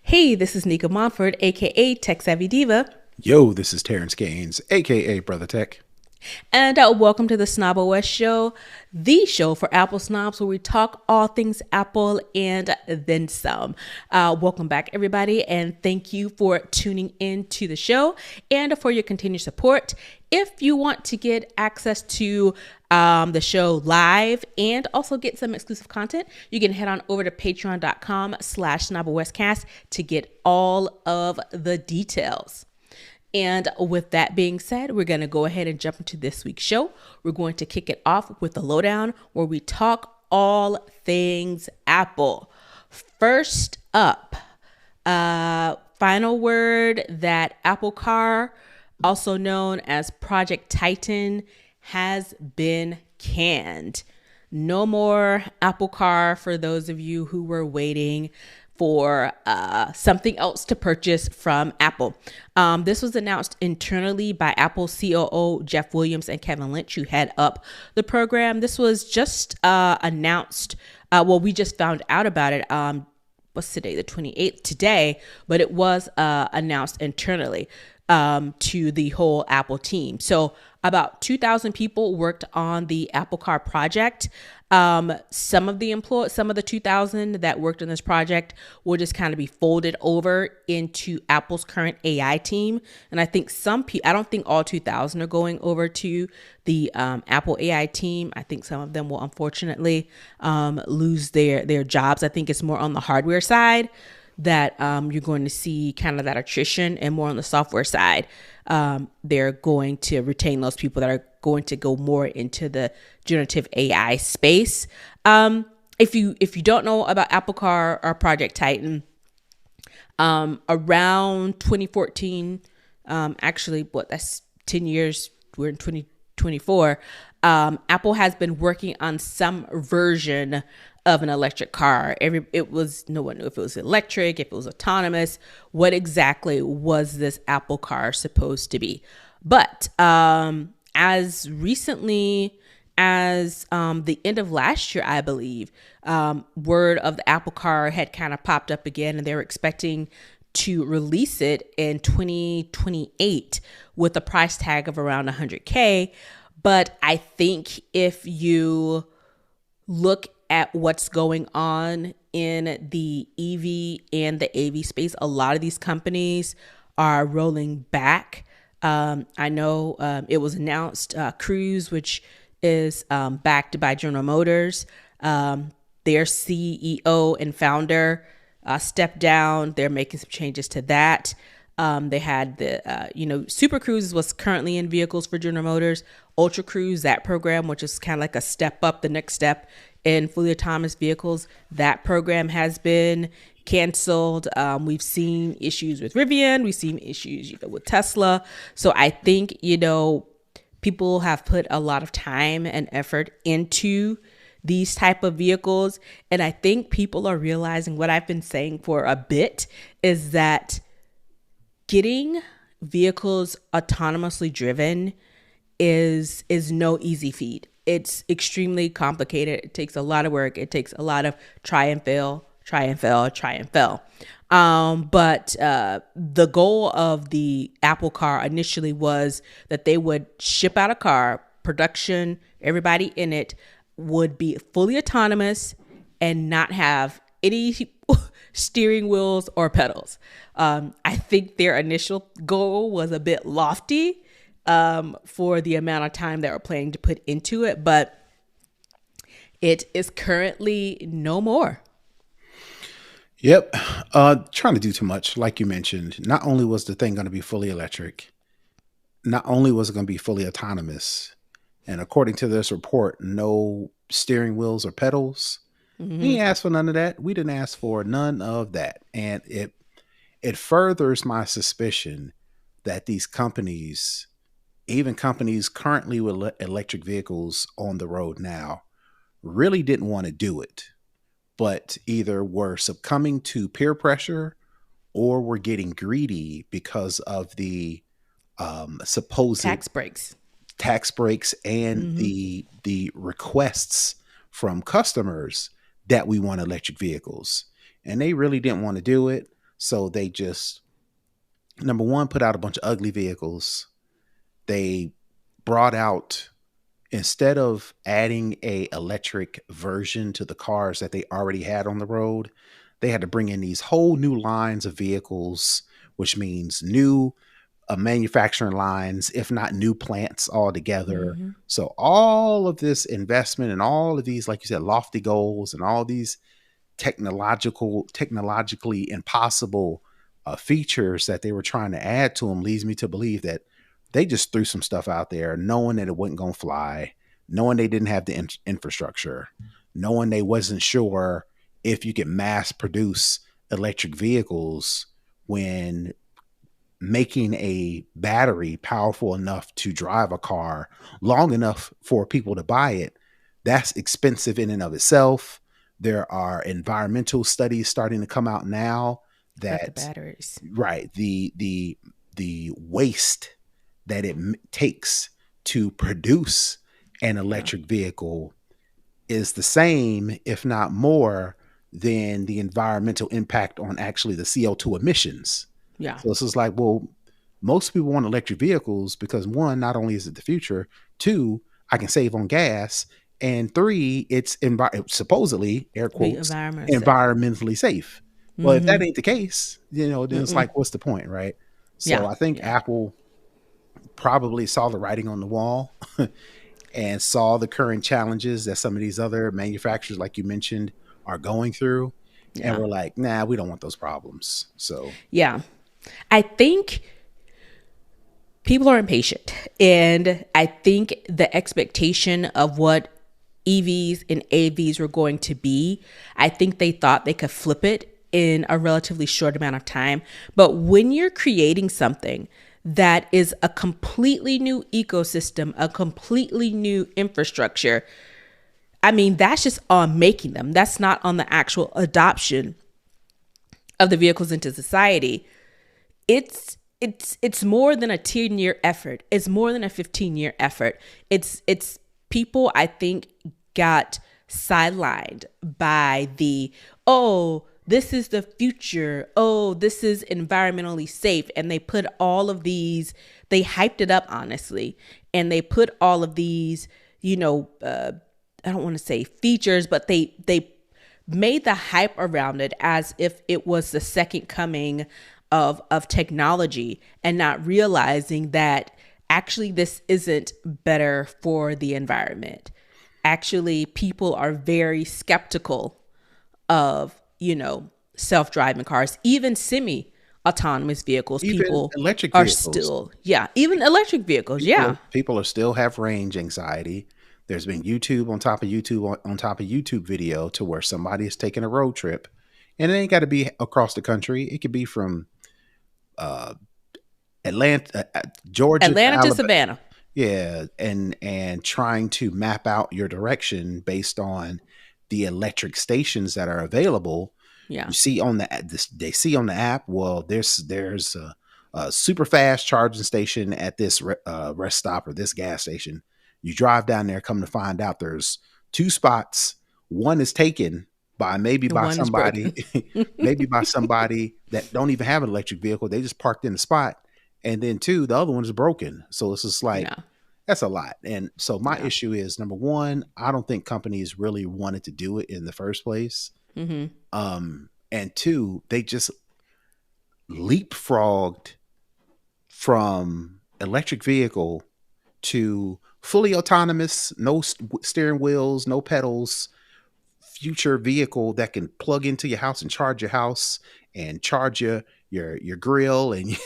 Hey, this is Nica Montford, aka Tech Savvy Diva, Yo, this is Terrance Gaines, aka Brother Tech. and welcome to the Snob OS Show, the show for Apple snobs where we talk all things Apple and then some. Welcome back, everybody, and thank you for tuning in to the show and for your continued support. If you want to get access to the show live and also get some exclusive content, you can head on over to patreon.com/snobOScast to get all of the details. And with that being said, we're going to go ahead and jump into this week's show. We're going to kick it off with the lowdown where we talk all things Apple. First up, final word that Apple Car, also known as Project Titan, has been canned. No more Apple Car for those of you who were waiting for something else to purchase from Apple. This was announced internally by Apple COO Jeff Williams and Kevin Lynch, who head up the program. This was just announced. We just found out about it. What's today? The 28th today, but it was announced internally to the whole Apple team. So about 2,000 people worked on the Apple Car project. Some of the 2,000 that worked on this project will just kind of be folded over into Apple's current AI team. And I think I don't think all 2,000 are going over to the Apple AI team. I think some of them will unfortunately lose their jobs. I think it's more on the hardware side that you're going to see kind of that attrition, and more on the software side, they're going to retain those people that are going to go more into the generative AI space. If you don't know about Apple Car or Project Titan, around 2014, that's 10 years, we're in 2024, Apple has been working on some version of an electric car. No one knew if it was electric, if it was autonomous, what exactly was this Apple car supposed to be. But as recently as the end of last year, I believe, word of the Apple car had kind of popped up again, and they were expecting to release it in 2028 with a price tag of around $100K. But I think if you look at what's going on in the EV and the AV space, a lot of these companies are rolling back. I know it was announced Cruise, which is backed by General Motors, their CEO and founder stepped down. They're making some changes to that. They had the, Super Cruise was currently in vehicles for General Motors. Ultra Cruise, that program, which is kind of like a step up, the next step in fully autonomous vehicles, that program has been canceled. We've seen issues with Rivian. We've seen issues with Tesla. So I think, people have put a lot of time and effort into these type of vehicles. And I think people are realizing what I've been saying for a bit is that getting vehicles autonomously driven is no easy feat. It's extremely complicated. It takes a lot of work. It takes a lot of try and fail. But the goal of the Apple car initially was that they would ship out a car, production, everybody in it would be fully autonomous and not have any steering wheels or pedals. I think their initial goal was a bit lofty for the amount of time that we're planning to put into it, but it is currently no more. Yep. Trying to do too much. Like you mentioned, not only was the thing going to be fully electric, not only was it going to be fully autonomous, and according to this report, no steering wheels or pedals. Mm-hmm. We didn't ask for none of that. We didn't ask for none of that. And it furthers my suspicion that these companies, even companies currently with electric vehicles on the road now, really didn't want to do it, but either were succumbing to peer pressure or were getting greedy because of the supposed tax breaks and mm-hmm. the requests from customers that we want electric vehicles. And they really didn't want to do it. So they just, number one, put out a bunch of ugly vehicles. They brought out, instead of adding a electric version to the cars that they already had on the road, they had to bring in these whole new lines of vehicles, which means new manufacturing lines, if not new plants altogether. Mm-hmm. So all of this investment and all of these, like you said, lofty goals and all these technologically impossible features that they were trying to add to them leads me to believe that they just threw some stuff out there knowing that it wasn't going to fly, knowing they didn't have the infrastructure, knowing they wasn't sure if you could mass produce electric vehicles, when making a battery powerful enough to drive a car long enough for people to buy it, that's expensive in and of itself. There are environmental studies starting to come out now About the that, batteries. right, the waste that it takes to produce an Yeah. electric vehicle is the same, if not more, than the environmental impact on actually the CO2 emissions. Yeah. So it's just like, well, most people want electric vehicles because, one, not only is it the future, two, I can save on gas, and three, it's supposedly, air Be quotes, environmental safe. environmentally safe. Well, if that Mm-hmm. ain't the case, then it's Mm-mm. like, what's the point, right? So Yeah. I think Yeah. Apple probably saw the writing on the wall and saw the current challenges that some of these other manufacturers, like you mentioned, are going through. And Yeah. we're like, nah, we don't want those problems. So, Yeah. I think people are impatient. And I think the expectation of what EVs and AVs were going to be, I think they thought they could flip it in a relatively short amount of time. But when you're creating something that is a completely new ecosystem, a completely new infrastructure, I mean, that's just on making them. That's not on the actual adoption of the vehicles into society. It's more than a 10-year effort. It's more than a 15-year effort. It's people, I think, got sidelined by the, oh, this is the future, oh, this is environmentally safe, and they put all of these, they hyped it up, honestly, and they put all of these, I don't want to say features, but they made the hype around it as if it was the second coming of technology, and not realizing that actually this isn't better for the environment. Actually, people are very skeptical of, self-driving cars, even semi-autonomous vehicles. even People electric are vehicles, still, yeah, even electric vehicles. Yeah. people are still have range anxiety. There's been YouTube on top of YouTube on top of YouTube video to where somebody is taking a road trip, and it ain't got to be across the country. It could be from uh, Atlanta, Georgia to Atlanta to Alabama. Savannah. Yeah, and trying to map out your direction based on the electric stations that are available. Yeah. You see on they see on the app, well, there's a super fast charging station at this rest stop or this gas station. You drive down there, come to find out there's two spots. One is taken by maybe And by one is somebody, broken. maybe by somebody that don't even have an electric vehicle. They just parked in the spot, and then two, the other one is broken. So it's just like, Yeah. that's a lot. And so my Yeah. issue is, number one, I don't think companies really wanted to do it in the first place. Mm-hmm. And two, they just leapfrogged from electric vehicle to fully autonomous, no steering wheels, no pedals, future vehicle that can plug into your house and charge your house and charge your grill and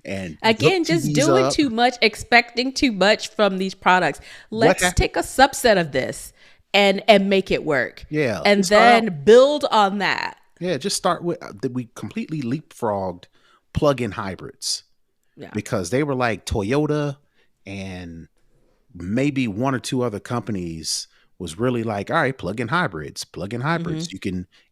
and hook Again, just TVs doing up. too much, expecting too much from these products. What Let's happened? take a subset of this and make it work. Yeah, And let's start out. then build on that. Yeah, just start with that. We completely leapfrogged plug-in hybrids Yeah. because they were like Toyota and maybe one or two other companies was really like, all right, plug-in hybrids, plug-in Mm-hmm. hybrids.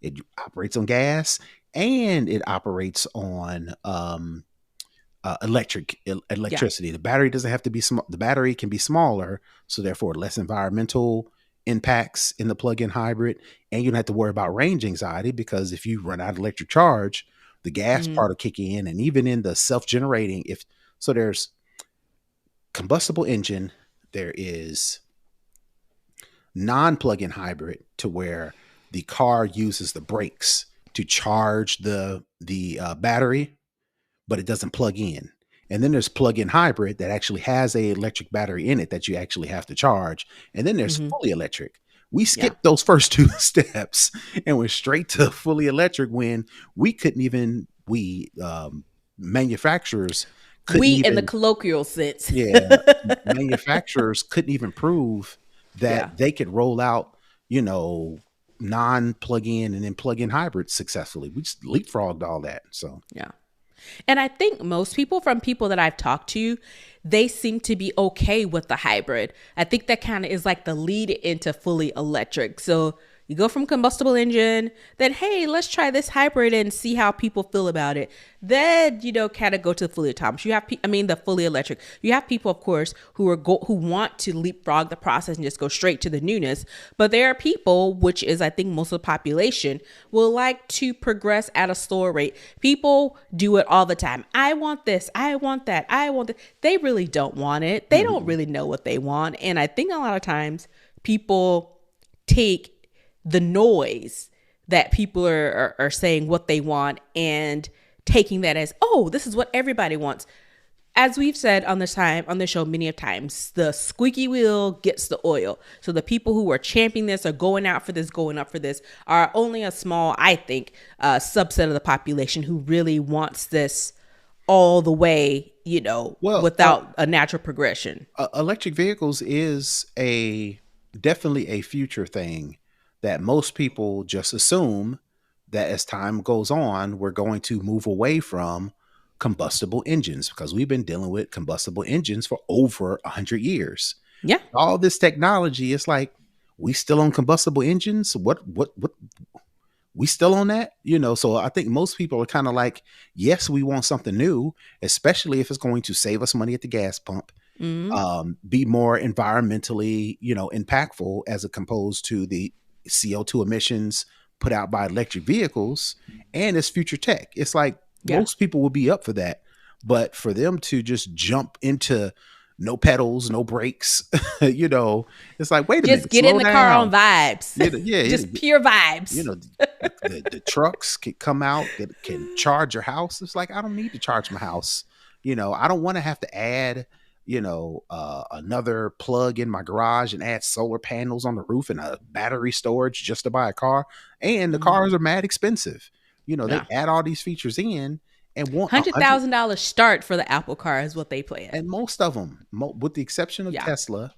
It operates on gas and it operates on Yeah. electricity. The battery doesn't have to be small. The battery can be smaller, so therefore less environmental impacts in the plug-in hybrid, and you don't have to worry about range anxiety because if you run out of electric charge, The gas part will kick in, and even in the self-generating, if so, there's combustible engine, there is non-plug-in hybrid, to where the car uses the brakes to charge the battery, but it doesn't plug in. And then there's plug-in hybrid that actually has a electric battery in it that you actually have to charge. And then there's fully electric. We Yeah. skipped those first two steps and went straight to fully electric when we couldn't even, manufacturers couldn't We in the even, colloquial sense. yeah, manufacturers couldn't even prove Yeah. that they could roll out, non-plug-in and then plug-in hybrids successfully. We just leapfrogged all that. So Yeah. And I think most people, from people that I've talked to, they seem to be okay with the hybrid. I think that kind of is like the lead into fully electric. So you go from combustible engine, then, hey, let's try this hybrid and see how people feel about it. Then, kind of go to the fully autonomous. You have, the fully electric. You have people, of course, who want to leapfrog the process and just go straight to the newness. But there are people, which is, I think, most of the population, will like to progress at a slower rate. People do it all the time. I want this. I want that. I want that. They really don't want it. They don't really know what they want. And I think a lot of times people take the noise that people are saying what they want and taking that as, oh, this is what everybody wants. As we've said on the show many of times, the squeaky wheel gets the oil. So the people who are championing this or going up for this are only a small, I think, subset of the population who really wants this all the way, without a natural progression. Electric vehicles is definitely a future thing that most people just assume that as time goes on, we're going to move away from combustible engines, because we've been dealing with combustible engines for over 100 years. Yeah. All this technology, it's like, we still on combustible engines? What we still on that? So I think most people are kind of like, yes, we want something new, especially if it's going to save us money at the gas pump. Be more environmentally, impactful, as opposed to the CO2 emissions put out by electric vehicles, and it's future tech. It's like, most people would be up for that, but for them to just jump into no pedals, no brakes, it's like, wait a minute, just get in the car on vibes. Just pure vibes. The trucks can come out that can charge your house. It's like, I don't need to charge my house. I don't want to have to add another plug in my garage and add solar panels on the roof and a battery storage just to buy a car. And the cars are mad expensive. They add all these features in and want $100,000 start for the Apple car is what they plan. And most of them, with the exception of Tesla,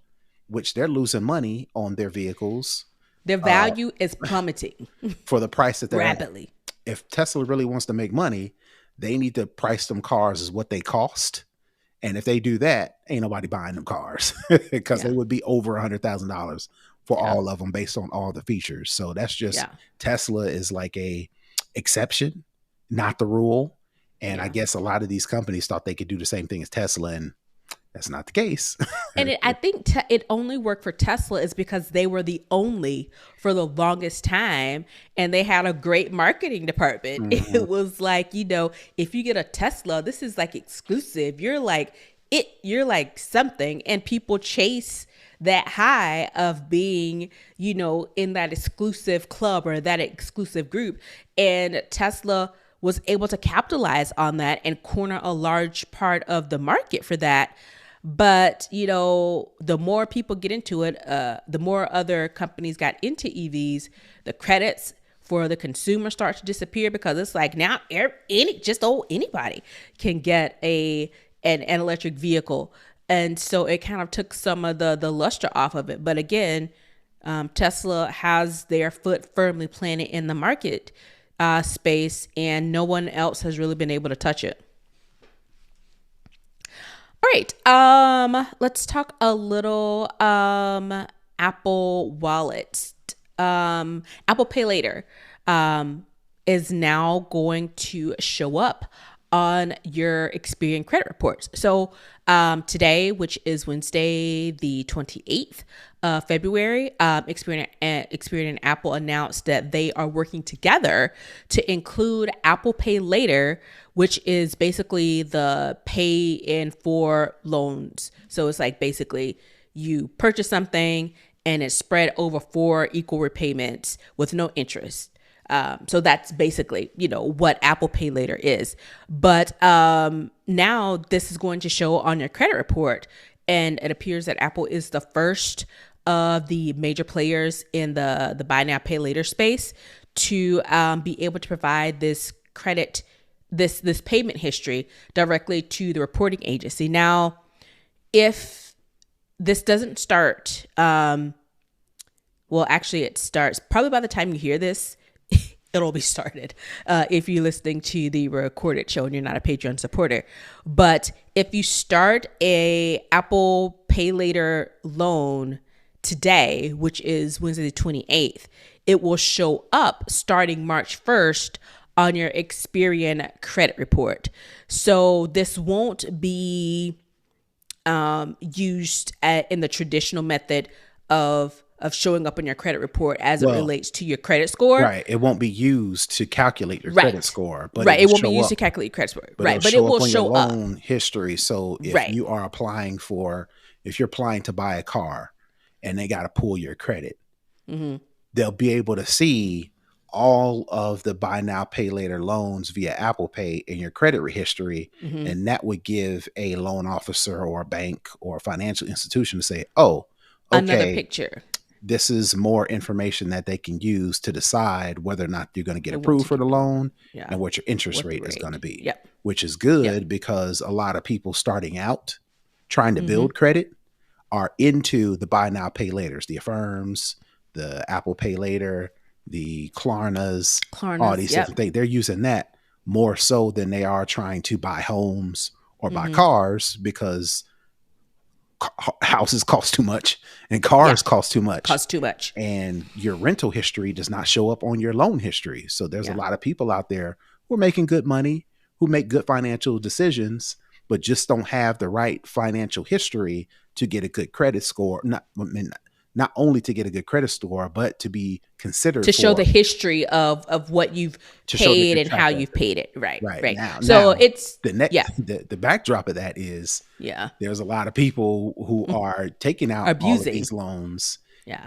which they're losing money on their vehicles. Their value is plummeting for the price that they're rapidly. If Tesla really wants to make money, they need to price them cars as what they cost. And if they do that, ain't nobody buying them cars, because they would be over $100,000 for all of them based on all the features. So that's just Tesla is like a exception, not the rule. And I guess a lot of these companies thought they could do the same thing as Tesla, and that's not the case. And I think it only worked for Tesla is because they were the only for the longest time, and they had a great marketing department. It was like, if you get a Tesla, this is like exclusive. You're like something, and people chase that high of being, in that exclusive club or that exclusive group. And Tesla was able to capitalize on that and corner a large part of the market for that. But, the more people get into it, the more other companies got into EVs, the credits for the consumer start to disappear, because it's like now anybody can get an electric vehicle. And so it kind of took some of the luster off of it. But again, Tesla has their foot firmly planted in the market space, and no one else has really been able to touch it. All right, let's talk a little Apple Wallet. Apple Pay Later is now going to show up on your Experian credit reports. So today, which is Wednesday, the 28th of February, Experian and Apple announced that they are working together to include Apple Pay Later, which is basically the pay in for loans. So it's like basically you purchase something and it's spread over 4 equal repayments with no interest. So that's basically, what Apple Pay Later is. But now this is going to show on your credit report. And it appears that Apple is the first of the major players in the buy now, pay later space to be able to provide this credit, this payment history directly to the reporting agency. Now, if this doesn't start, actually it starts probably by the time you hear this, it'll be started if you're listening to the recorded show and you're not a Patreon supporter. But if you start a Apple Pay Later loan today, which is Wednesday the 28th, it will show up starting March 1st on your Experian credit report. So this won't be used in the traditional method of showing up on your credit report as it relates to your credit score. Right. It won't be used to calculate your credit score. But it won't be used to calculate your credit score. But it will show up on your loan history. So if you are applying if you're applying to buy a car and they got to pull your credit, they'll be able to see all of the buy now, pay later loans via Apple Pay in your credit history. And that would give a loan officer or a bank or a financial institution to say, oh, okay, another picture. This is more information that they can use to decide whether or not you're going to get approved for the loan and what your interest rate is going to be, which is good because a lot of people starting out trying to build credit are into the buy now, pay laters, the Affirms, the Apple Pay Later, the Klarnas, all these different things. They're using that more so than they are trying to buy homes or buy cars because houses cost too much and cars cost too much. And your rental history does not show up on your loan history. So there's a lot of people out there who are making good money, who make good financial decisions, but just don't have the right financial history to get a good credit score. Not only to get a good credit score, but to be considered to show the history of what you've paid and how you've paid it. Right. Now, it's the backdrop of that is there's a lot of people who are taking out abusing all of these loans.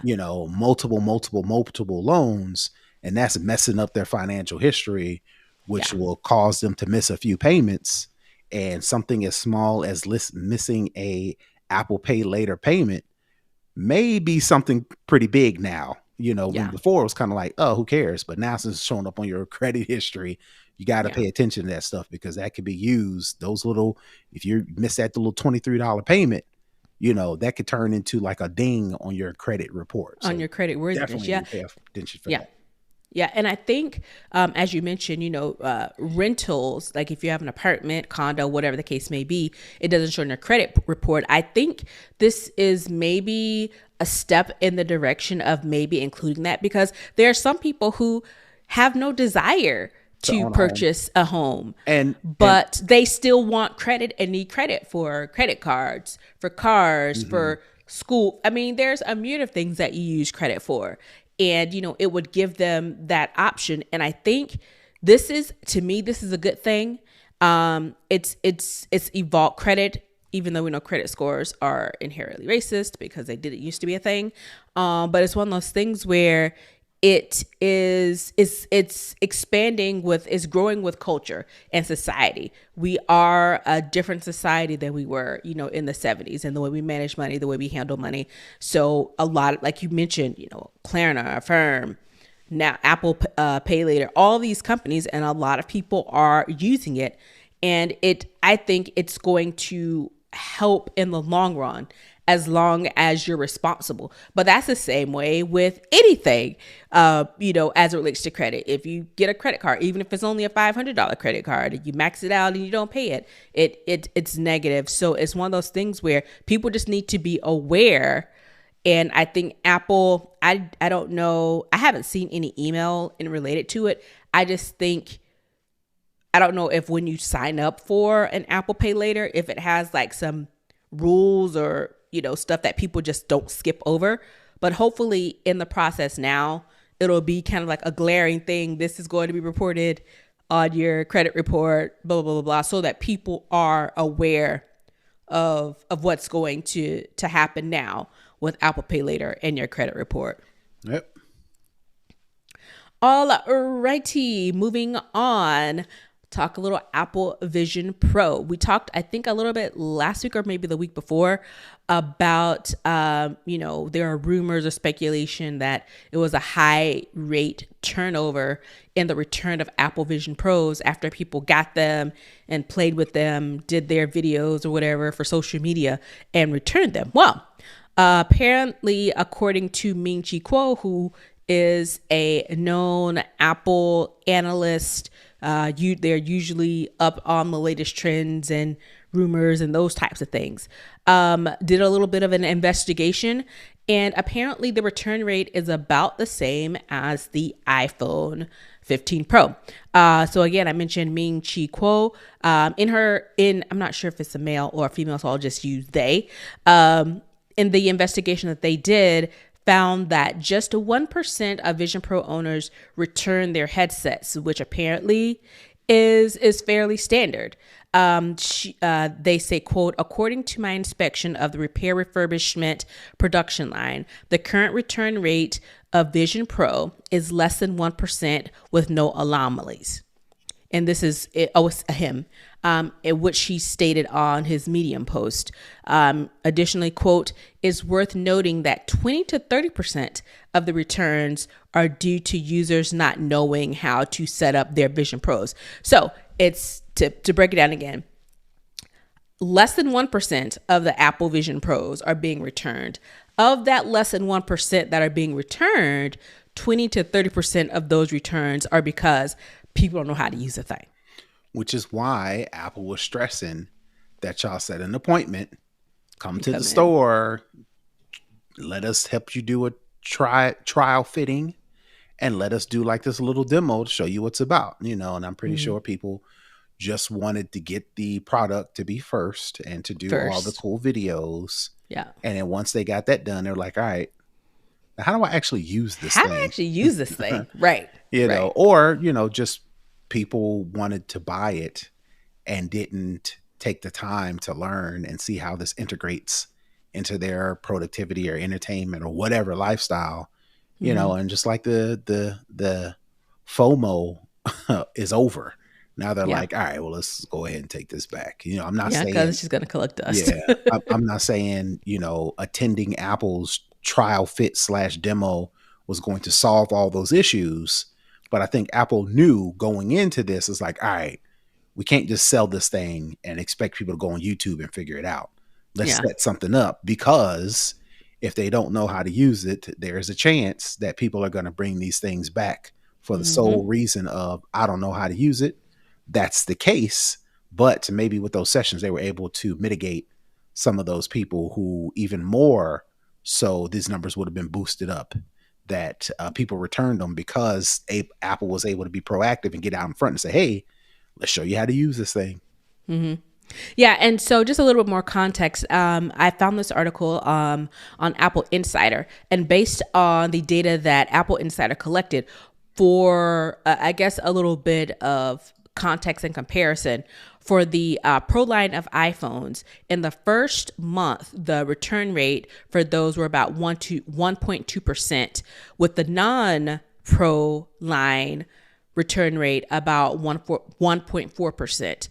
Multiple loans, and that's messing up their financial history, which will cause them to miss a few payments. And something as small as missing a Apple Pay Later payment may be something pretty big now. When before it was kind of like, oh, who cares? But now since it's showing up on your credit history, you got to pay attention to that stuff because that could be used. If you miss that little $23 payment, that could turn into like a ding on your credit report. On your credit worthiness. Definitely pay attention for that. Yeah. And I think, as you mentioned, rentals, like if you have an apartment, condo, whatever the case may be, it doesn't show in your credit report. I think this is maybe a step in the direction of maybe including that because there are some people who have no desire to purchase a home, but they still want credit and need credit for credit cards, for cars, for school. I mean, there's a myriad of things that you use credit for. And, it would give them that option. And I think this is a good thing. It's Evolve Credit, even though we know credit scores are inherently racist because they didn't used to be a thing. But it's one of those things where it's expanding it's growing with culture and society. We are a different society than we were, in the 70s, and the way we manage money, the way we handle money. So a lot, like you mentioned, Klarna, Affirm, now Apple Pay Later, all these companies, and a lot of people are using it. And I think it's going to help in the long run as long as you're responsible. But that's the same way with anything, as it relates to credit. If you get a credit card, even if it's only a $500 credit card, you max it out and you don't pay it, it's negative. So it's one of those things where people just need to be aware. And I think Apple, I don't know, I haven't seen any email related to it. I just think I don't know if when you sign up for an Apple Pay Later, if it has like some rules or, stuff that people just don't skip over. But hopefully in the process now, it'll be kind of like a glaring thing. This is going to be reported on your credit report, blah, blah, blah, blah, so that people are aware of what's going to happen now with Apple Pay Later and your credit report. Yep. All righty, moving on. Talk a little Apple Vision Pro. We talked, I think, a little bit last week or maybe the week before about, there are rumors or speculation that it was a high rate turnover in the return of Apple Vision Pros after people got them and played with them, did their videos or whatever for social media and returned them. Well, apparently, according to Ming-Chi Kuo, who is a known Apple analyst, they're usually up on the latest trends and rumors and those types of things. Did a little bit of an investigation, and apparently the return rate is about the same as the iPhone 15 Pro. So again, I mentioned Ming-Chi Kuo. I'm not sure if it's a male or a female, so I'll just use they. In the investigation that they did, found that just 1% of Vision Pro owners return their headsets, which apparently is fairly standard. They say, quote, according to my inspection of the repair refurbishment production line, the current return rate of Vision Pro is less than 1% with no anomalies. And this is it's him, in which he stated on his Medium post. Additionally, quote, it's worth noting that 20 to 30% of the returns are due to users not knowing how to set up their Vision Pros. So it's to break it down again. Less than 1% of the Apple Vision Pros are being returned. Of that less than 1% that are being returned, 20 to 30% of those returns are because people don't know how to use the thing. Which is why Apple was stressing that y'all set an appointment, come to the store, let us help you do a trial fitting, and let us do like this little demo to show you what's about, and I'm pretty sure people just wanted to get the product to be first and to do all the cool videos. Yeah. And then once they got that done, they're like, all right, now how do I actually use this thing? How do I actually use this thing? Right. Or, just people wanted to buy it and didn't take the time to learn and see how this integrates into their productivity or entertainment or whatever lifestyle, and just like the FOMO is over. Now they're like, all right, well, let's go ahead and take this back. I'm not saying because it's just going to collect dust. I'm not saying, attending Apple's trial fit / demo was going to solve all those issues. But I think Apple knew going into this is like, all right, we can't just sell this thing and expect people to go on YouTube and figure it out. Let's set something up, because if they don't know how to use it, there's a chance that people are going to bring these things back for the sole reason of, I don't know how to use it. That's the case. But maybe with those sessions, they were able to mitigate some of those people who even more so these numbers would have been boosted up, that people returned them because Apple was able to be proactive and get out in front and say, hey, let's show you how to use this thing. Mm-hmm. Yeah. And so just a little bit more context. I found this article on Apple Insider, and based on the data that Apple Insider collected for, I guess, a little bit of context and comparison for the Pro line of iPhones. In the first month, the return rate for those were about 1.2%, with the non-Pro line return rate about 1.4%.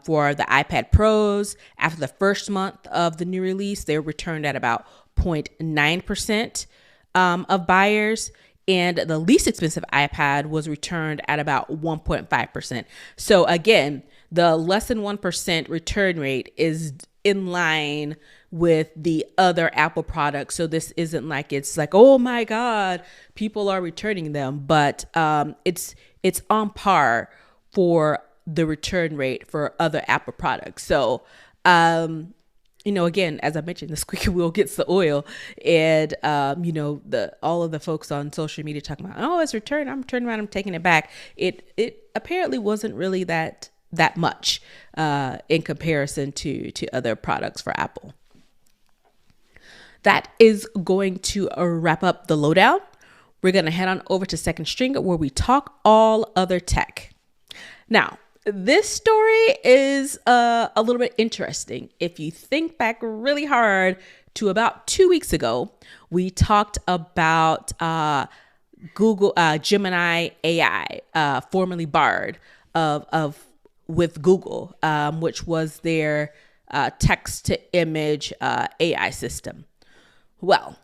For the iPad Pros, after the first month of the new release, they returned at about 0.9% of buyers. And the least expensive iPad was returned at about 1.5%. So again, the less than 1% return rate is in line with the other Apple products. So this isn't like it's like, oh my God, people are returning them, but it's on par for the return rate for other Apple products. So again, as I mentioned, the squeaky wheel gets the oil, and all of the folks on social media talking about, oh, it's returned, I'm turning around, I'm taking it back. It apparently wasn't really that much in comparison to other products for Apple. That is going to wrap up the lowdown. We're going to head on over to Second String, where we talk all other tech. Now, this story is a little bit interesting. If you think back really hard to about 2 weeks ago, we talked about Google Gemini AI, formerly Bard with Google, which was their text to image AI system. Well,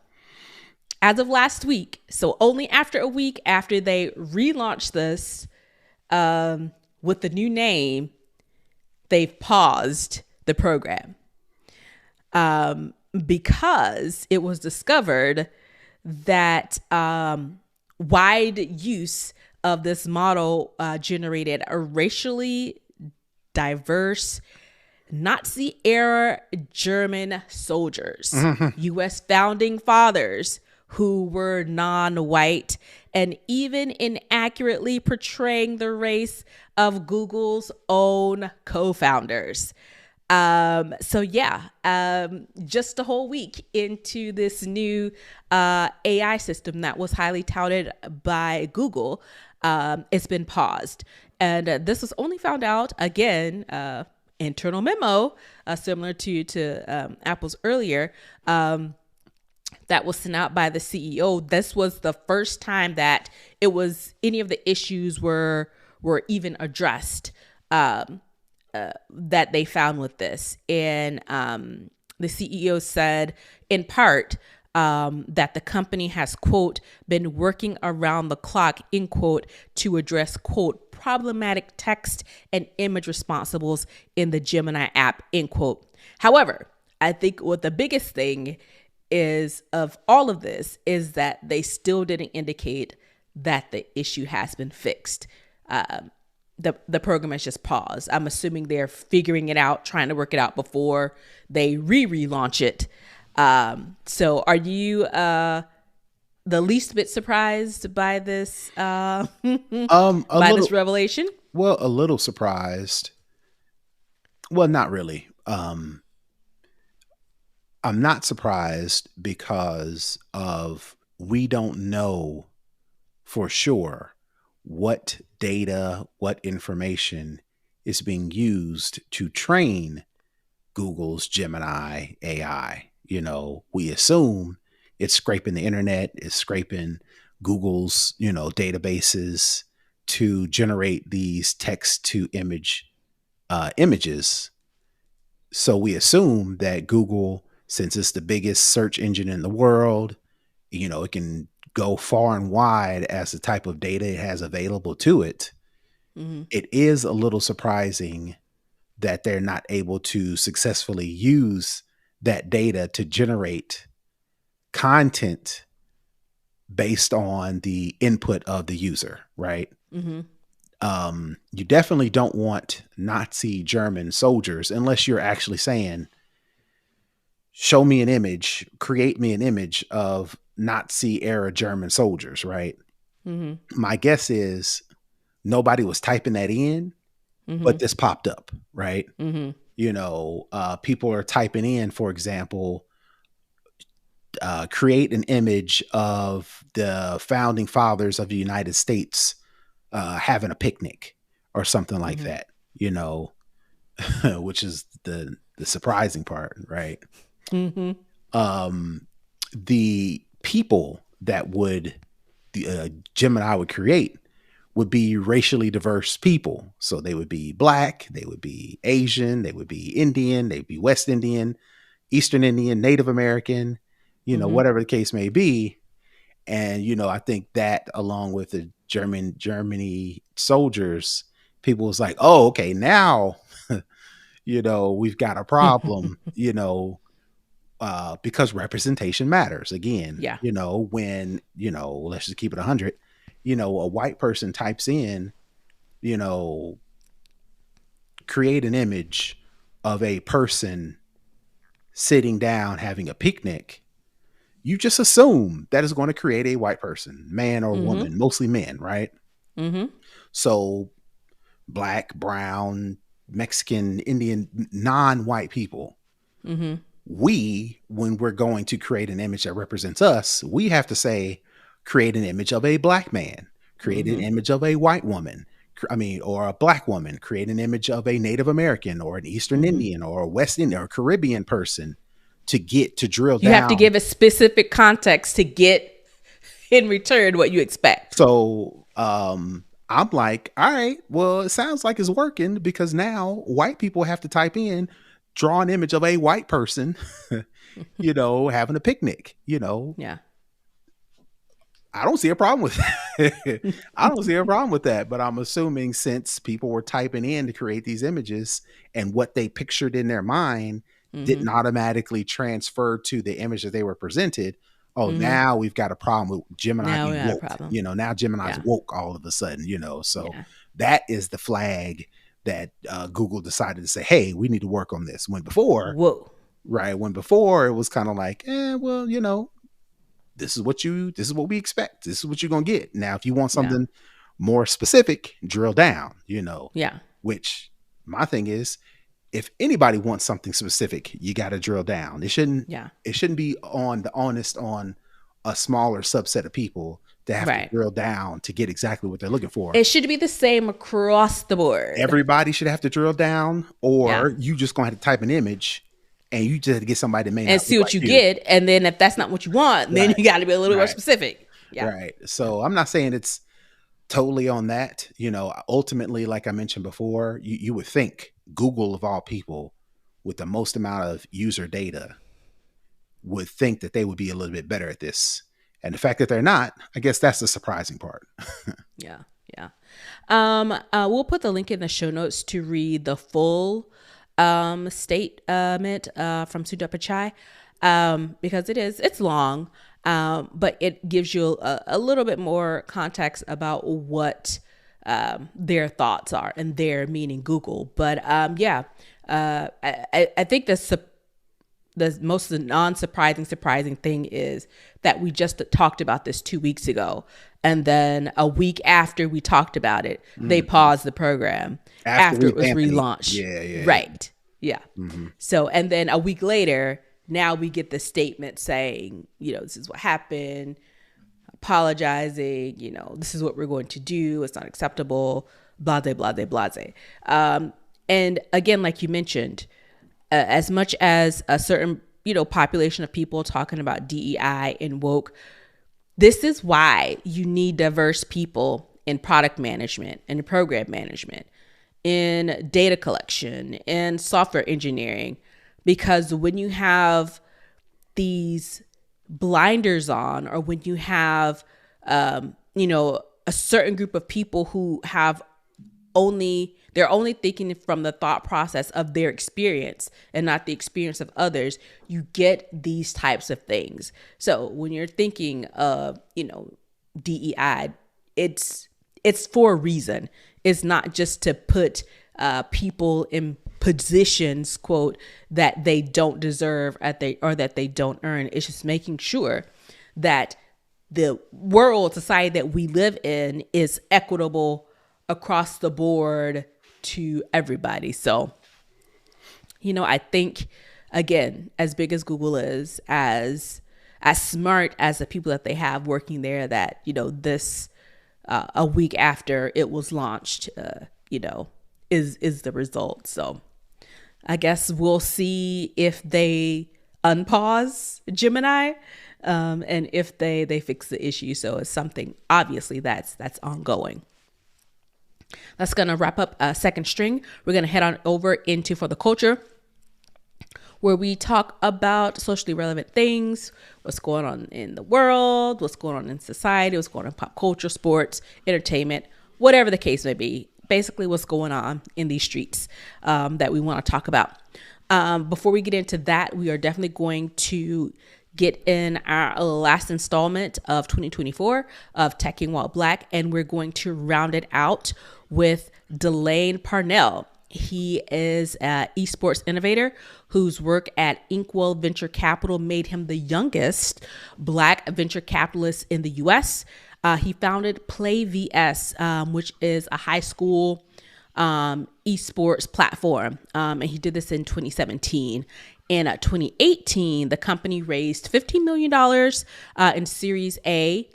as of last week, so only after a week after they relaunched this with the new name, they've paused the program because it was discovered that wide use of this model generated a racially diverse Nazi-era German soldiers, U.S. founding fathers who were non-white, and even inaccurately portraying the race of Google's own co-founders. Just a whole week into this new AI system that was highly touted by Google, it's been paused. And this was only found out, again, internal memo, similar to Apple's earlier, that was sent out by the CEO. This was the first time that it was any of the issues were even addressed that they found with this. And the CEO said, in part, that the company has, quote, been working around the clock, end quote, to address, quote, problematic text and image responsibles in the Gemini app, end quote. However, I think what the biggest thing is of all of this is that they still didn't indicate that the issue has been fixed. The program has just paused. I'm assuming they're figuring it out, trying to work it out before they relaunch it. So are you the least bit surprised by this this revelation? Well, a little surprised. Well, not really. I'm not surprised because of we don't know for sure what data, what information is being used to train Google's Gemini AI. We assume it's scraping the internet, it's scraping Google's, databases to generate these text to image images. So we assume that Google, since it's the biggest search engine in the world, it can go far and wide as the type of data it has available to it. Mm-hmm. It is a little surprising that they're not able to successfully use that data to generate content based on the input of the user, right? Mm-hmm. You definitely don't want Nazi German soldiers unless you're actually saying, show me an image, create me an image of Nazi era German soldiers, right? Mm-hmm. My guess is nobody was typing that in, but this popped up, right? Mm-hmm. People are typing in, for example, create an image of the founding fathers of the United States having a picnic or something like that, which is the surprising part, right? Mm-hmm. The people that Gemini would create would be racially diverse people. So they would be Black, they would be Asian, they would be Indian, they'd be West Indian, Eastern Indian, Native American, whatever the case may be. And, I think that along with the Germany soldiers, people was like, oh, okay, now, we've got a problem, because representation matters again. Yeah. When, let's just keep it 100, a white person types in, create an image of a person sitting down having a picnic, you just assume that is going to create a white person, man or woman, mostly men, right? Mm-hmm. So black, brown, Mexican, Indian, non-white people. Mm-hmm. We, when we're going to create an image that represents us, we have to say, create an image of a black man, create an Mm-hmm. image of a white woman, or a black woman, create an image of a Native American or an Eastern Mm-hmm. Indian or a West Indian or a Caribbean person to get to drill You have to down. give a specific context to get in return what you expect. So I'm like, all right, well, it sounds like it's working because now white people have to type in, draw an image of a white person, having a picnic, Yeah. I don't see a problem with that. I don't see a problem with that. But I'm assuming since people were typing in to create these images and what they pictured in their mind Mm-hmm. didn't automatically transfer to the image that they were presented. Oh, Mm-hmm. now we've got a problem with Gemini Now we being got a woke. problem. Now Gemini's Yeah. woke all of a sudden, so Yeah. that is the flag that Google decided to say, hey, we need to work on this. When before it was kind of like, well, this is what we expect. This is what you're going to get. Now, if you want Yeah. something more specific, drill down, Yeah. which my thing is, if anybody wants something specific, you got to drill down. It shouldn't be on a smaller subset of people to have to drill down to get exactly what they're looking for. It should be the same across the board. Everybody should have to drill down, or you just going to have to type an image and you just have to get somebody that may and see what you get. And then if that's not what you want, then you got to be a little more specific. Yeah. Right. So I'm not saying it's totally on that. Ultimately, like I mentioned before, you would think Google, of all people, with the most amount of user data, would think that they would be a little bit better at this. And the fact that they're not, I guess that's the surprising part. Yeah. Yeah. We'll put the link in the show notes to read the full statement from Sundar Pichai, because it's long, but it gives you a little bit more context about what their thoughts are, and their meaning Google. But I think the most surprising thing is that we just talked about this 2 weeks ago, and then a week after we talked about it, they paused the program after it was relaunched. Yeah. Right. Yeah. Mm-hmm. So, and then a week later, now we get the statement saying, this is what happened, apologizing, this is what we're going to do. It's not acceptable, blase, blase, blase. And again, like you mentioned, as much as a certain, population of people talking about DEI and woke, this is why you need diverse people in product management and program management, in data collection and software engineering, because when you have these blinders on, or when you have, a certain group of people who have they're only thinking from the thought process of their experience and not the experience of others, you get these types of things. So when you're thinking of, DEI, it's for a reason. It's not just to put people in positions, quote, that they don't deserve or that they don't earn. It's just making sure that the society that we live in is equitable across the board to everybody. So, I think, again, as big as Google is, as smart as the people that they have working there, that, this a week after it was launched, is the result. So I guess we'll see if they unpause Gemini, and if they fix the issue. So it's something, obviously, that's ongoing. That's going to wrap up Second String. We're going to head on over into For the Culture, where we talk about socially relevant things, what's going on in the world, what's going on in society, what's going on in pop culture, sports, entertainment, whatever the case may be. Basically, what's going on in these streets that we want to talk about. Before we get into that, we are definitely going to get in our last installment of 2024 of Teching While Black, and we're going to round it out with Delane Parnell. He is an esports innovator whose work at Inkwell Venture Capital made him the youngest Black venture capitalist in the U.S. He founded Play VS, which is a high school esports platform. And he did this in 2017. In 2018, the company raised $15 million in Series A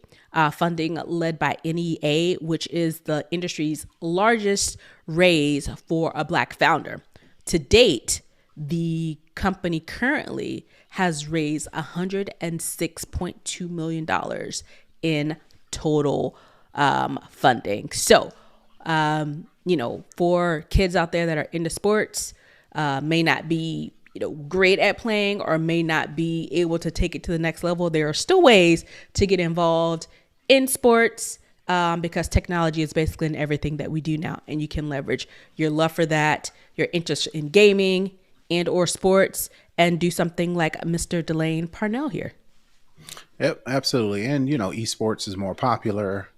funding led by NEA, which is the industry's largest raise for a Black founder. To date, the company currently has raised $106.2 million in total funding. So, for kids out there that are into sports, may not be great at playing or may not be able to take it to the next level, there are still ways to get involved in sports because technology is basically in everything that we do now, and you can leverage your love for that, your interest in gaming and or sports, and do something like Mr. Delane Parnell here. Yep, absolutely. And esports is more popular,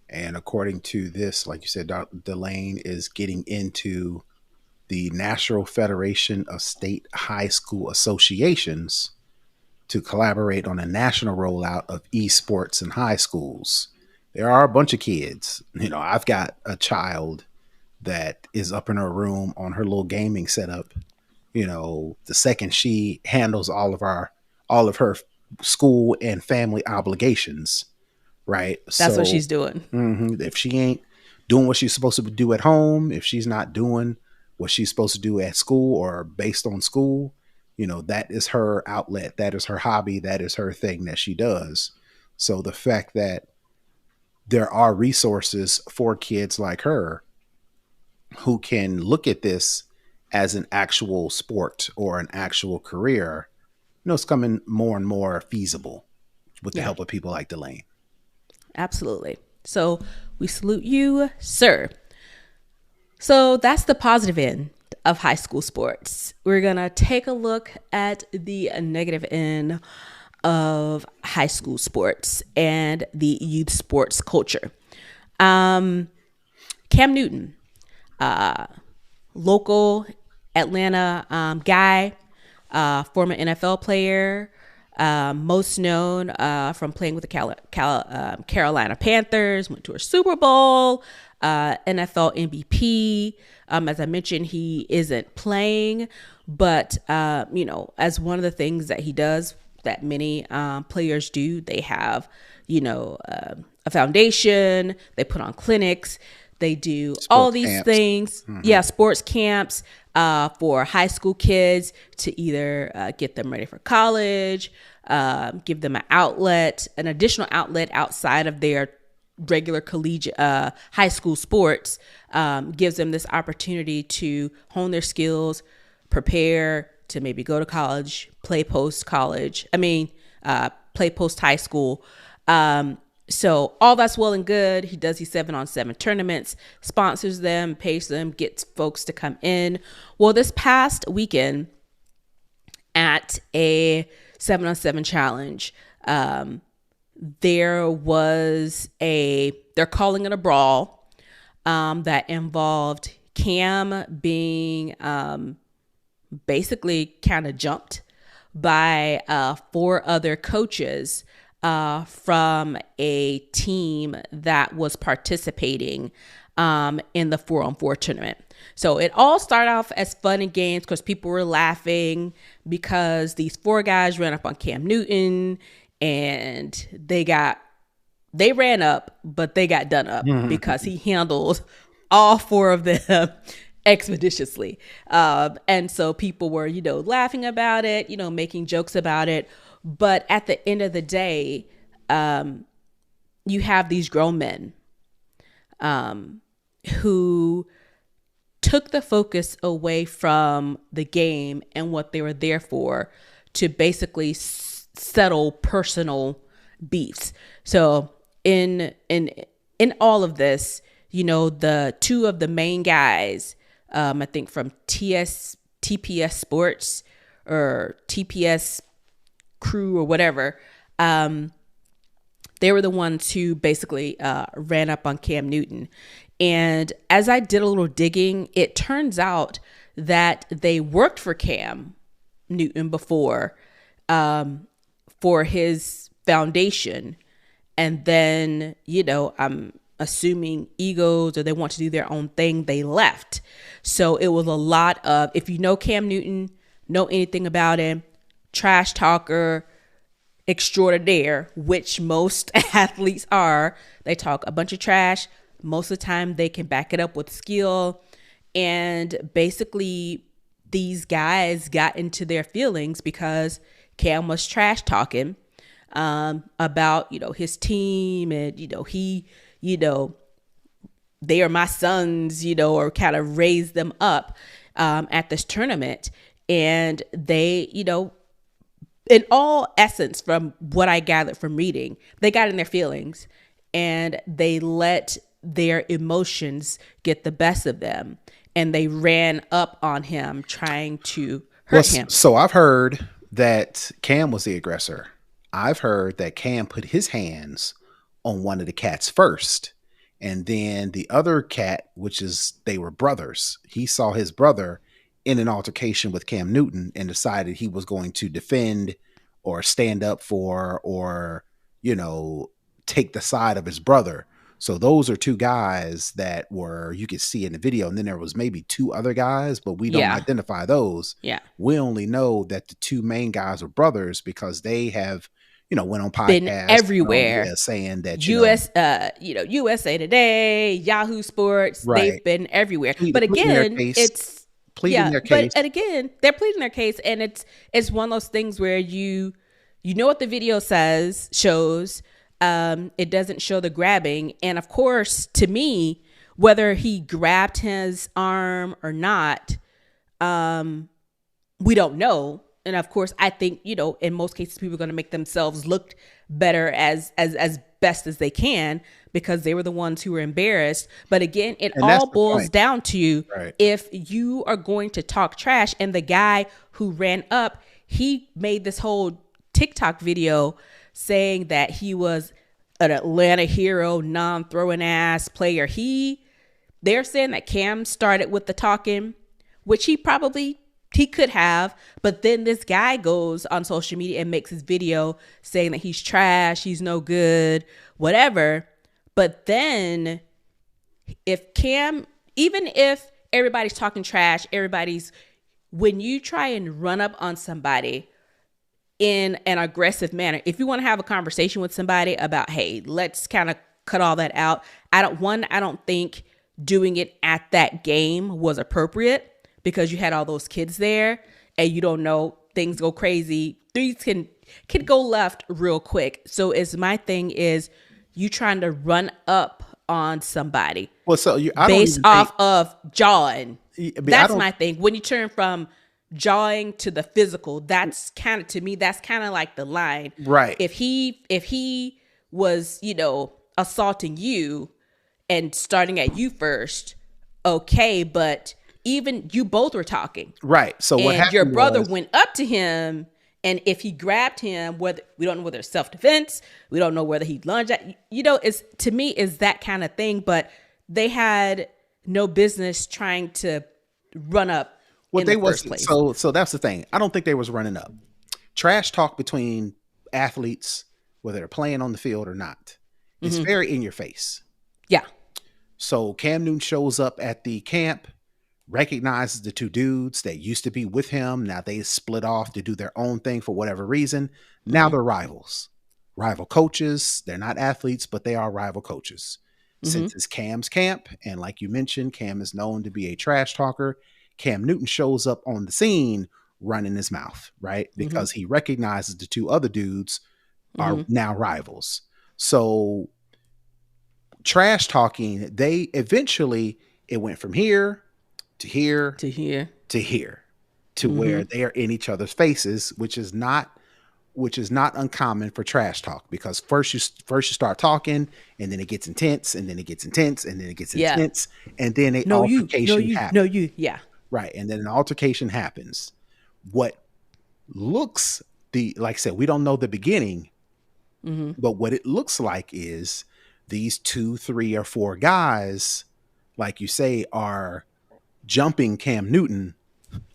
and according to this, like you said, Delane is getting into the National Federation of State High School Associations to collaborate on a national rollout of esports in high schools. There are a bunch of kids. I've got a child that is up in her room on her little gaming setup. The second she handles all of her school and family obligations, right? That's what she's doing. If she ain't doing what she's supposed to do at home, if she's not doing what she's supposed to do at school or based on school, that is her outlet. That is her hobby. That is her thing that she does. So the fact that there are resources for kids like her who can look at this as an actual sport or an actual career, it's coming more and more feasible with the help of people like Delane. Absolutely. So we salute you, sir. So that's the positive end of high school sports. We're going to take a look at the negative end of high school sports and the youth sports culture. Cam Newton, local Atlanta guy, former NFL player, most known from playing with the Carolina Panthers, went to a Super Bowl, NFL MVP. As I mentioned, he isn't playing, but as one of the things that he does that many players do, they have a foundation, they put on clinics, they do sports all these camps. Things. Sports camps for high school kids to either get them ready for college, give them an additional outlet outside of their regular collegiate high school sports, gives them this opportunity to hone their skills, prepare to maybe go to college, play post college. Play post high school. So all that's well and good. He does these 7-on-7 tournaments, sponsors them, pays them, gets folks to come in. Well, this past weekend at a 7-on-7 challenge, they're calling it a brawl that involved Cam being basically kind of jumped by 4 other coaches from a team that was participating in the 4-on-4 tournament. So it all started off as fun and games because people were laughing because these 4 guys ran up on Cam Newton and they ran up, but they got done up because he handled all 4 of them expeditiously. And so people were, laughing about it, making jokes about it. But at the end of the day, you have these grown men who took the focus away from the game and what they were there for to basically settle personal beefs. So in all of this, the 2 of the main guys, I think from TPS Sports or TPS Crew or whatever, they were the ones who basically ran up on Cam Newton. And as I did a little digging, it turns out that they worked for Cam Newton before for his foundation. And then, I'm assuming egos or they want to do their own thing, they left. So it was a lot of, if you know Cam Newton, know anything about him, trash talker extraordinaire, which most athletes are. They talk a bunch of trash. Most of the time they can back it up with skill. And basically these guys got into their feelings because Cam was trash talking about, his team, and, they are my sons, or kind of raised them up at this tournament. And they, in all essence, from what I gathered from reading, they got in their feelings and they let their emotions get the best of them. And they ran up on him trying to hurt him. So I've heard that Cam was the aggressor. I've heard that Cam put his hands on one of the cats first. And then the other cat, they were brothers. He saw his brother in an altercation with Cam Newton and decided he was going to defend or stand up for or, take the side of his brother. So those are two guys that you could see in the video. And then there was maybe two other guys, but we don't identify those. Yeah. We only know that the two main guys are brothers because they have, went on podcasts. Been everywhere. Saying that, USA Today, Yahoo Sports, right. They've been everywhere. But again, it's pleading their case. But again, they're pleading their case. And it's one of those things where you know what the video shows. It doesn't show the grabbing. And of course, to me, whether he grabbed his arm or not, we don't know. And of course, I think, in most cases, people are going to make themselves look better as best as they can because they were the ones who were embarrassed. But again, it all boils down to if you are going to talk trash. And the guy who ran up, he made this whole TikTok video saying that he was an Atlanta hero, non-throwing ass player. They're saying that Cam started with the talking, which he could have, but then this guy goes on social media and makes his video saying that he's trash, he's no good, whatever. But then even if everybody's talking trash, when you try and run up on somebody in an aggressive manner, if you want to have a conversation with somebody about, hey, let's kind of cut all that out. I don't think doing it at that game was appropriate because you had all those kids there and you don't know, things go crazy. Things can go left real quick. So my thing is you trying to run up on somebody based off of jawing. That's my thing. When you turn from jawing to the physical, that's kind of, to me, that's kind of like the line. Right. If he was, assaulting you and starting at you first, okay, but even you both were talking. Right. So what happened, your brother went up to him, and if he grabbed him, we don't know whether it's self-defense, we don't know whether he lunged at, it's, to me, is that kind of thing. But they had no business trying to run up. So that's the thing. I don't think they was running up. Trash talk between athletes, whether they're playing on the field or not, it's very in your face. Yeah. So Cam Newton shows up at the camp, recognizes the two dudes that used to be with him. Now they split off to do their own thing for whatever reason. Now they're rivals, rival coaches. They're not athletes, but they are rival coaches. Since it's Cam's camp, and like you mentioned, Cam is known to be a trash talker. Cam Newton shows up on the scene running his mouth, right? Because he recognizes the two other dudes are now rivals. So trash talking, it went from here to here to here to here to where they are in each other's faces, which is not uncommon for trash talk, because first you start talking and then it gets intense and then it gets intense and then it gets intense and then an altercation happens. Right. And then an altercation happens. Like I said, we don't know the beginning, but what it looks like is these 2, 3, or 4 guys, like you say, are jumping Cam Newton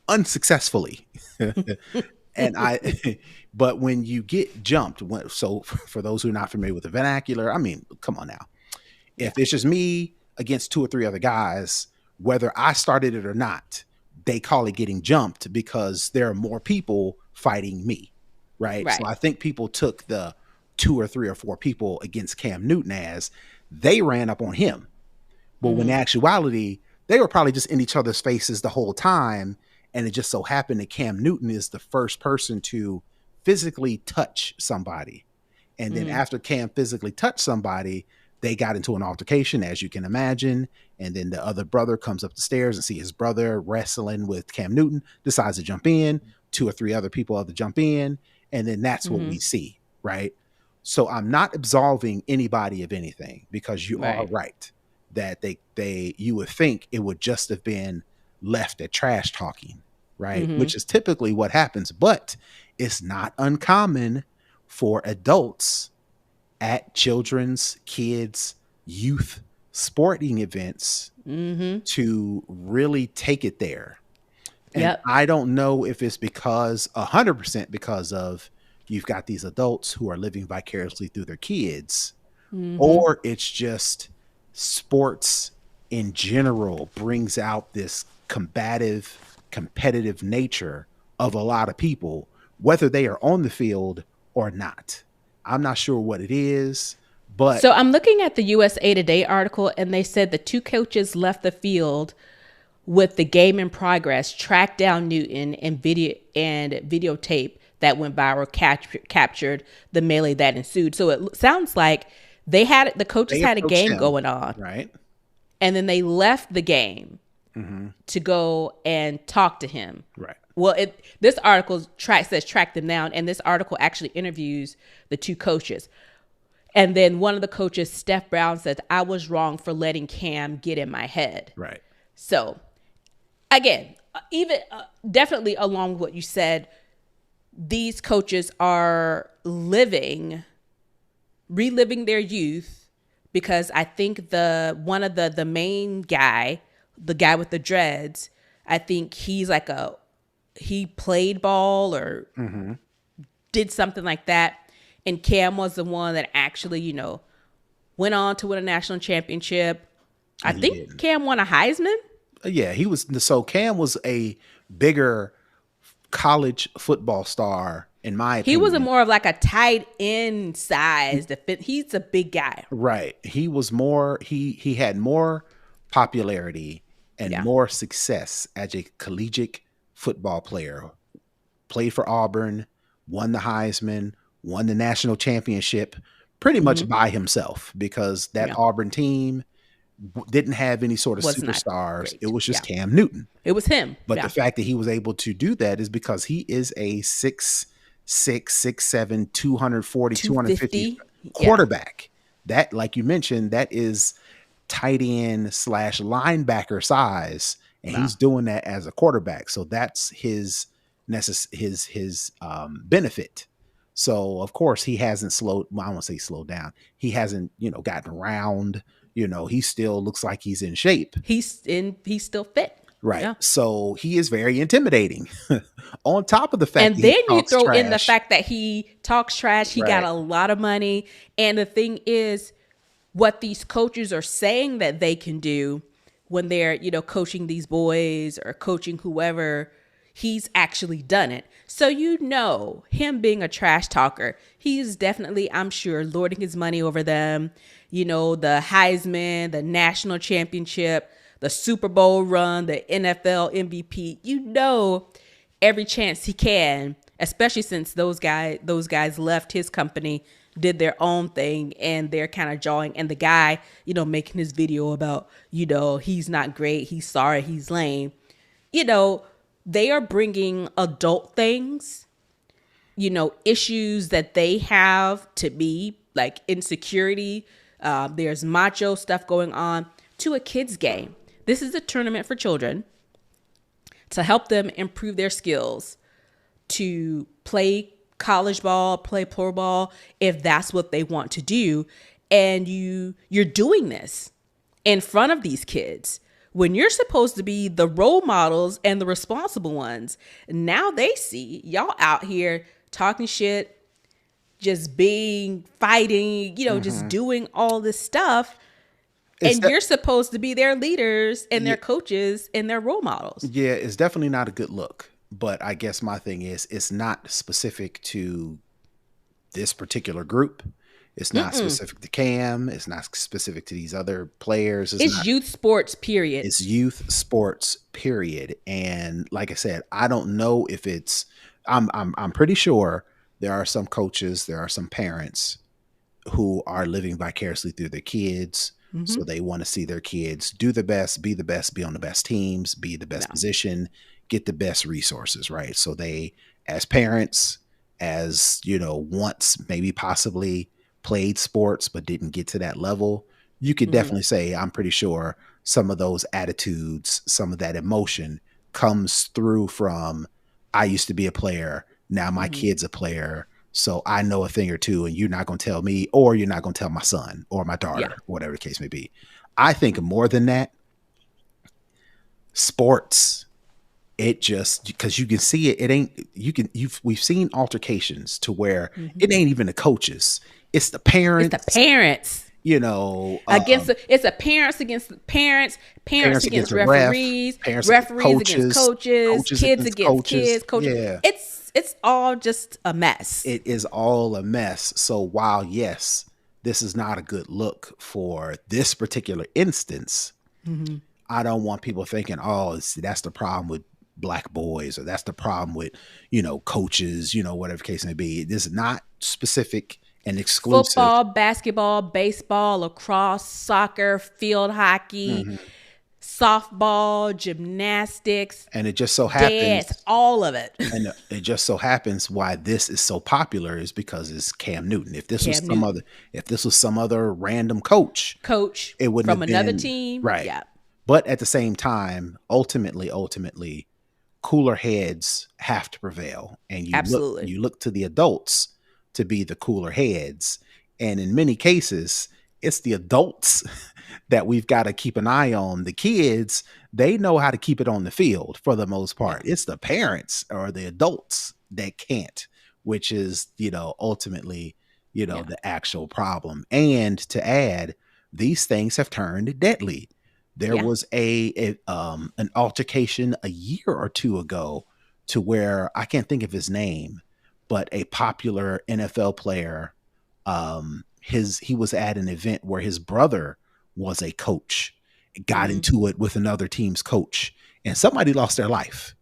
unsuccessfully. But when you get jumped, so for those who are not familiar with the vernacular, I mean, come on now. Yeah. If it's just me against two or three other guys, whether I started it or not, they call it getting jumped because there are more people fighting me. Right. So Right. I think people took the two or three or four people against Cam Newton as they ran up on him. But when in actuality, they were probably just in each other's faces the whole time. And it just so happened that Cam Newton is the first person to physically touch somebody. And then after Cam physically touched somebody, they got into an altercation, as you can imagine. And then the other brother comes up the stairs and see his brother wrestling with Cam Newton, decides to jump in. Two or three other people have to jump in. And then that's what we see, right? So I'm not absolving anybody of anything because you are right that you would think it would just have been left at trash talking, right? Which is typically what happens, but it's not uncommon for adults at children's, kids, youth sporting events to really take it there. And I don't know if it's because 100% because of you've got these adults who are living vicariously through their kids, or it's just sports in general brings out this combative, competitive nature of a lot of people, whether they are on the field or not. I'm not sure what it is, but So I'm looking at the USA Today article, and they said the two coaches left the field with the game in progress, tracked down Newton and videotape that went viral, captured the melee that ensued. So it sounds like the coaches had a game going on, right? And then they left the game to go and talk to him. Right. Well, this article says track them down, and this article actually interviews the two coaches. And then one of the coaches, Steph Brown, says, "I was wrong for letting Cam get in my head." Right. So, again, even definitely along with what you said, these coaches are reliving their youth, because I think one of the main guy, the guy with the dreads, I think he's like he played ball or did something like that. And Cam was the one that actually, went on to win a national championship. I think Cam won a Heisman. Yeah, he was. So Cam was a bigger college football star, in my opinion. He was more of like a tight end size. He's a big guy. Right. He was more, he had more popularity and more success as a collegiate football player. Played for Auburn, won the Heisman, won the national championship pretty much by himself, because that Auburn team didn't have any sort of superstars. It was just Cam Newton. It was him. But the fact that he was able to do that is because he is a 6'6", 6'7", 240, 250 quarterback. That, like you mentioned, that is tight end / linebacker size, and he's doing that as a quarterback. So that's his benefit. So of course he hasn't slowed. Well, I won't say slowed down. He hasn't, gotten around. He still looks like he's in shape. He's still fit. Right. Yeah. So he is very intimidating. On top of the fact, and then you throw in the fact that he talks trash. He got a lot of money. And the thing is, what these coaches are saying that they can do when they're, coaching these boys or coaching whoever, he's actually done it. So, him being a trash talker, he's definitely, I'm sure, lording his money over them. The Heisman, the national championship, the Super Bowl run, the NFL MVP, every chance he can, especially since those guys left his company, did their own thing, and they're kind of jawing. And the guy, making his video about, he's not great, he's sorry, he's lame. They are bringing adult things, issues that they have to be like insecurity. There's macho stuff going on to a kid's game. This is a tournament for children to help them improve their skills to play college ball, play pro ball, if that's what they want to do. And you're doing this in front of these kids when you're supposed to be the role models and the responsible ones. Now they see y'all out here talking shit, just fighting, just doing all this stuff. It's And you're supposed to be their leaders and yeah, their coaches and their role models. yeah, it's definitely not a good look. But I guess my thing is, it's not specific to this particular group. It's not Mm-mm. specific to Cam. It's not specific to these other players. It's It's not. youth sports, period. It's youth sports, period. And like I said, I don't know if it's. I'm pretty sure there are some coaches, there are some parents who are living vicariously through their kids. Mm-hmm. So they want to see their kids do the best, be on the best teams, be the No. best position, get the best resources, right? So they, as parents, as once maybe possibly played sports but didn't get to that level, you could Mm-hmm. definitely say, I'm pretty sure some of those attitudes, some of that emotion comes through from, I used to be a player, now my Mm-hmm. kid's a player, so I know a thing or two, and you're not going to tell me, or you're not going to tell my son or my Yeah. daughter, whatever the case may be. I think more than that, sports, it just, because you can see it, it ain't, we've seen altercations to where Mm-hmm. it ain't even the coaches, it's the It's the parents, parents you know, it's a parents against parents, parents parents against against the ref, referees, parents against referees against coaches, coaches, coaches kids against against coaches. kids, coaches. Yeah, It's all just a mess. it is all a mess. So while yes, this is not a good look for this particular instance, Mm-hmm. I don't want people thinking, oh, that's the problem with black boys, or that's the problem with, coaches, whatever case may be. This is not specific and exclusive. Football, basketball, baseball, lacrosse, soccer, field hockey, Mhm. softball, gymnastics, And it just so dance, happens, all of it. and it just so happens why this is so popular is because it's Cam Newton. Cam Newton, If this was some other random coach, coach it wouldn't from have another been team. right. Yeah, But at the same time, ultimately, cooler heads have to prevail, and absolutely. you look to the adults to be the cooler heads, and in many cases, it's the adults that we've got to keep an eye on. The kids, they know how to keep it on the field for the most Yeah, part. It's the parents or the adults that can't, which is, ultimately, yeah, the actual problem. And to add, these things have turned deadly. There yeah. was an altercation a year or two ago to where I can't think of his name, but a popular NFL player, he was at an event where his brother was a coach, got Mm-hmm. into it with another team's coach, and somebody lost their life.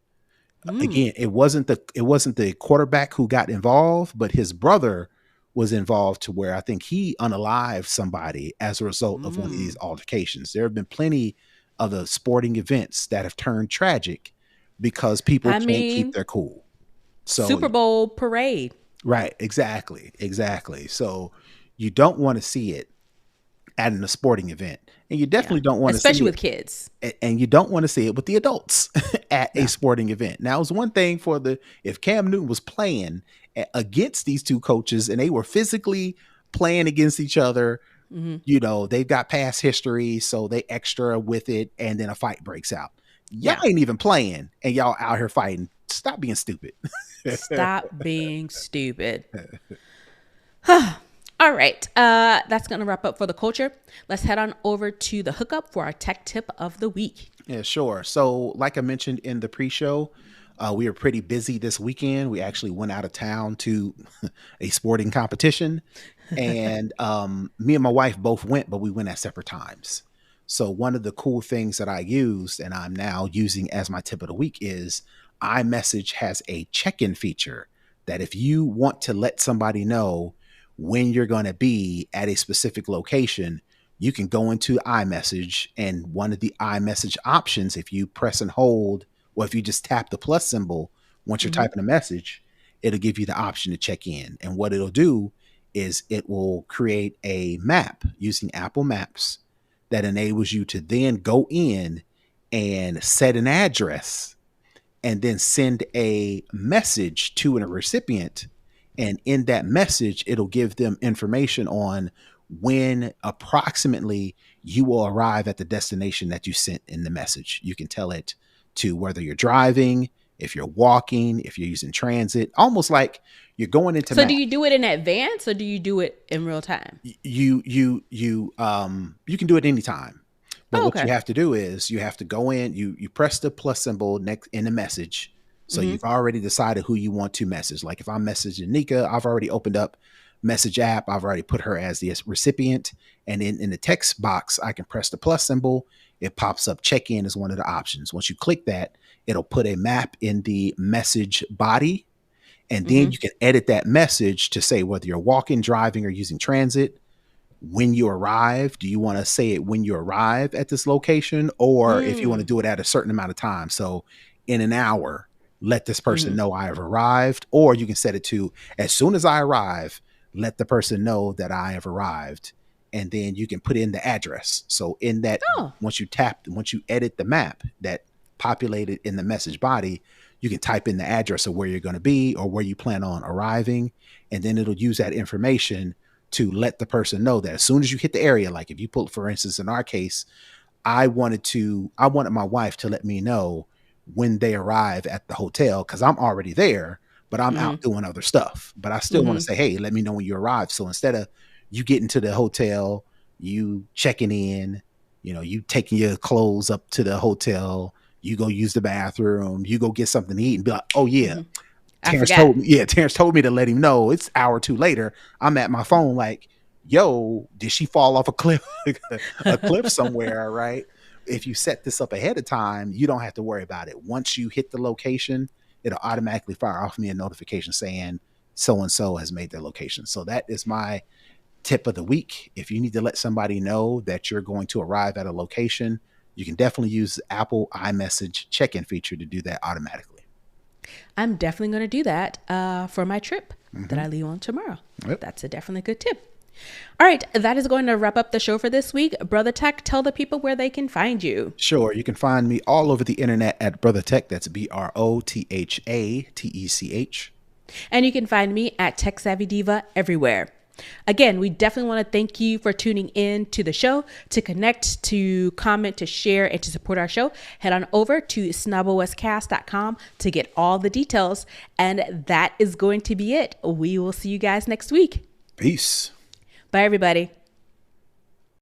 Mm. Again, it wasn't the quarterback who got involved, but his brother was involved to where I think he unalived somebody as a result of one of these Mm. altercations. There have been plenty of the sporting events that have turned tragic because people I can't keep mean, their cool. So Super Bowl parade. right, exactly. So you don't want to see it at a sporting event, and you Yeah, definitely don't want to see especially with it kids. and you don't want to see it with the adults at a No. sporting event. Now, it's one thing if Cam Newton was playing against these two coaches and they were physically playing against each other, Mm-hmm. they've got past history, so they extra with it, and then a fight breaks out. Y'all Yeah. ain't even playing, and y'all out here fighting. Stop being stupid. Stop being stupid. All right. That's going to wrap up for the culture. Let's head on over to the hookup for our tech tip of the week. Yeah, sure. So, like I mentioned in the pre-show, we were pretty busy this weekend. We actually went out of town to a sporting competition, and me and my wife both went, but we went at separate times. So, one of the cool things that I used, and I'm now using as my tip of the week, is iMessage has a check-in feature that if you want to let somebody know when you're going to be at a specific location, you can go into iMessage, and one of the iMessage options, if you press and hold, or if you just tap the plus symbol once you're Mm-hmm. typing a message, it'll give you the option to check in. And what it'll do is it will create a map using Apple Maps that enables you to then go in and set an address and then send a message to a recipient. And in that message, it'll give them information on when approximately you will arrive at the destination that you sent in the message. You can tell it to whether you're driving, if you're walking, if you're using transit, almost like You're going into So do map. you do it in advance or do you do it in real time? You can do it anytime. But Oh, what you okay. have to do is you have to go in, you press the plus symbol next in the message. So Mm-hmm. you've already decided who you want to message. Like if I'm messaging Nica, I've already opened up message app. I've already put her as the recipient. And in the text box, I can press the plus symbol. It pops up check in as one of the options. Once you click that, it'll put a map in the message body. And then Mm-hmm. you can edit that message to say whether you're walking, driving, or using transit. When you arrive, do you want to say it when you arrive at this location, or if you want to Mm. do it at a certain amount of time? So in an hour, let this person Mm-hmm. know I have arrived, or you can set it to as soon as I arrive, let the person know that I have arrived. And then you can put in the address. So in that, Oh. once you edit the map that populated in the message body, you can type in the address of where you're going to be or where you plan on arriving. And then it'll use that information to let the person know that as soon as you hit the area, like if you put, for instance, in our case, I wanted my wife to let me know when they arrive at the hotel because I'm already there, but I'm Mm-hmm. out doing other stuff. But I still want to Mm-hmm. say, hey, let me know when you arrive. So instead of you getting to the hotel, you checking in, you taking your clothes up to the hotel, you go use the bathroom, you go get something to eat and be like, oh yeah, Mm-hmm. I forgot. Terrance told me to let him know. It's an hour or two later. I'm at my phone like, yo, did she fall off a cliff, a cliff somewhere, right? If you set this up ahead of time, you don't have to worry about it. Once you hit the location, it'll automatically fire off me a notification saying so and so has made their location. So that is my tip of the week. If you need to let somebody know that you're going to arrive at a location, you can definitely use the Apple iMessage check-in feature to do that automatically. I'm definitely going to do that for my trip that Mm-hmm. I leave on tomorrow. Yep. That's a definitely good tip. All right, that is going to wrap up the show for this week. Brother Tech, tell the people where they can find you. Sure. You can find me all over the internet at Brother Tech. That's BROTHATECH. And you can find me at Tech Savvy Diva everywhere. Again, we definitely want to thank you for tuning in to the show. To connect, to comment, to share, and to support our show, head on over to snoboscast.com to get all the details. And that is going to be it. We will see you guys next week. Peace. Bye, everybody.